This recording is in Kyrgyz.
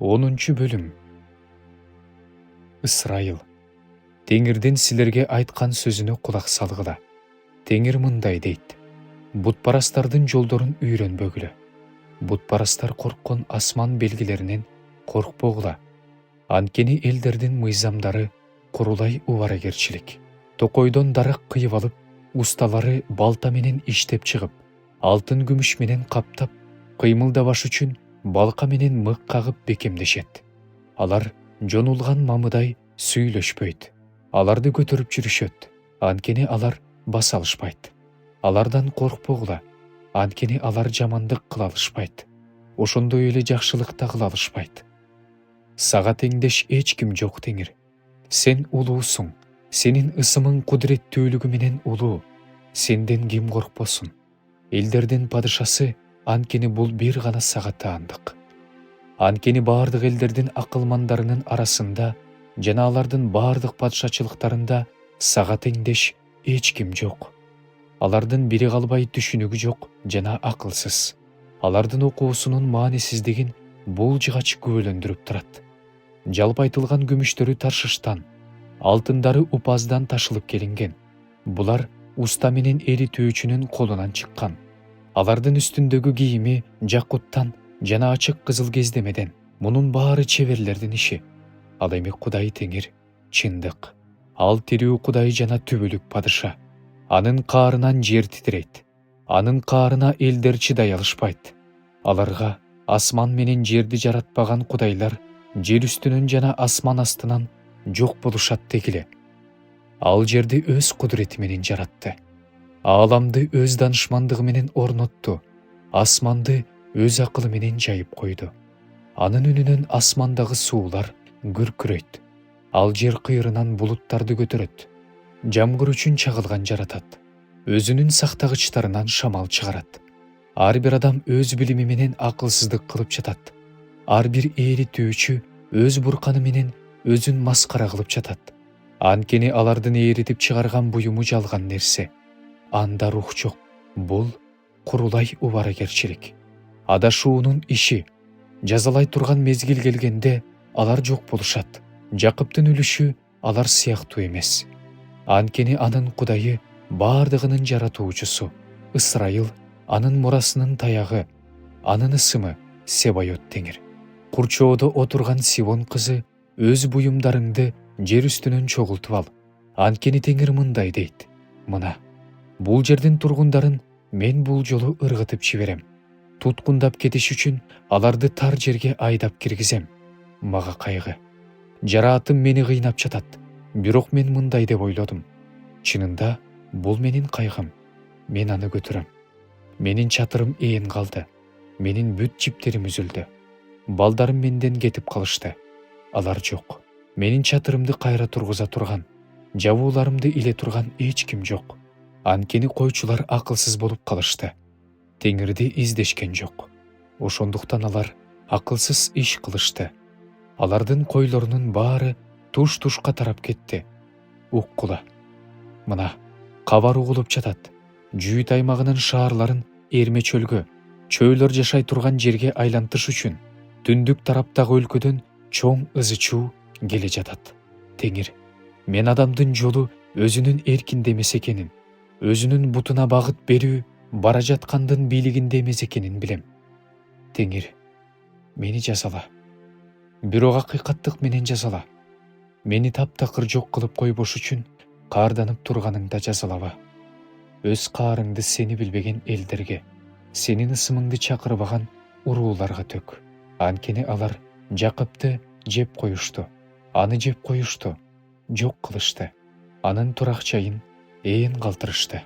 10 бөлім. Ысрайыл. Теңирден силерге айткан сөзүнө кулак салгыла. Теңир мындай дейт: бутпарастардын жолдорун үйрөнбөгүлө. Бутпарастар корккон асман белгилеринен коркпогула. Анткени элдердин мыйзамдары курулай убаракерчилик. Токойдон дарак кыйып алып, усталары балта менен иштеп чыгып, алтын күмүш менен каптап, кыймылдабаш үчүн балка менен мык кагып бекемдешет. Алар жонулган мамыдай сүйлөшпөйт. Аларды көтөрүп жүрүшөт, анткени алар баса алышпайт. Алардан коркпогула, анткени алар жамандык кыла алышпайт. Ошондой эле жакшылык да кыла алышпайт. Сага теңдеш эч ким жок, Теңир. Сен улуусуң, сенин ысымың кудуреттүүлүгү менен улуу. Сенден ким коркпосун? Элдердин падышасы, анткени бул бир гана сага таандык. Анткени баардык элдердин акылмандарынын арасында жана алардын баардык падышачылыктарында сага теңдеш эч ким жок. Алардын бири калбай түшүнүгү жок жана акылсыз. Алардын окуусунун маанисиздигин бул жыгач күбөлөндүрүп турат. Жалпы айтылган күмүштөрү Таршыштан, алтындары Упаздан ташылып келинген. Булар уста менен эритүүчүнүн колунан чыккан. Алардын үстүндөгү кийими жакуттан жана ачык кызыл кездемеден. Мунун баары чеберлердин иши. Ал эми Кудай Теңир чындык. Ал тирүү Кудай жана түбөлүк падыша. Анын каарынан жер титирейт. Анын каарына элдер чыдай алышпайт. Аларга асман менен жерди жаратпаган кудайлар жер үстүнөн жана асман астынан жок болушат дегиле. Ал жерди өз кудурети менен жаратты. Ааламды өз данышмандыгы менен орнотту. Асманды өз акылы менен жайып койду. Анын үнүнөн асмандагы суулар күркүрөйт. Ал жер кыйрынан булуттарды көтөрөт. Жамгыр үчүн чагылган жаратат. Өзүнүн сактагычтарынан шамал чыгарат. Ар бир адам өз билими менен акылсыздык кылып жатат. Ар бир ээритүүчү өз бурканы менен өзүн маскара кылып жатат. Анткени алардын ээритип чыгарган буюму жалган нерсе. Анда рух жок. Бул курулай убаракерчилик. Адашуунун иши. Жазалай турган мезгил келгенде алар жок болушат. Жакыптын үлүшү алар сыяктуу эмес. Анткени анын Кудайы баардыгынын жаратуучусу. Ысрайыл анын мурасынын таягы. Анын ысымы Себайот Теңир. Курчоодо отурган Сивон кызы, өз буюмдарыңды жер үстүнөн чогултуп ал. Анткени Теңир мындай дейт: мына, бул жердин тургундарын мен бул жолу ыргытып жиберем. Туткундап кетиш үчүн аларды тар жерге айдап киргизем. Мага кайгы. Жараатым мени кыйнап жатат. Бирок мен мындай деп ойлодум. Чынында бул менин кайгым. Мен аны көтөрөм. Менин чатырым ээн калды. Менин бүт жиптерим үзүлдү. Балдарым менден кетип калышты. Алар жок. Менин чатырымды кайра тургуза турган, жабууларымды иле турган эч ким жок. Анткени койчулар акылсыз болуп калышты. Теңирди издешкен жок. Ошондуктан алар акылсыз иш кылышты. Алардын койлорунун баары туш-тушка тарап кетти. Уккула. Мына, кабар угулуп жатат. Жүйүт аймагынын шаарларын эрме чөлгө, чөйлөр жашай турган жерге айлантыш үчүн түндүк тараптагы өлкөдөн чоң ызы чуу келе жатат. Теңир, мен адамдын жолу өзүнүн эркинде эмес экенин, өзүнүн бутуна багыт берүү бара жаткандын бийлигинде эмес экенин билем. Теңир, мени жазала. Бирок акыйкаттык менен жазала. Мени таптакыр жок кылып койбош үчүн каарданып турганыңда жазалаба. Өз каарыңды сени билбеген элдерге, сенин ысымыңды чакырбаган урууларга төк. Анткени алар Жакыпты жеп коюшту. Аны жеп коюшту. Жок кылышты. Анын турак жайын ээн калтырышты.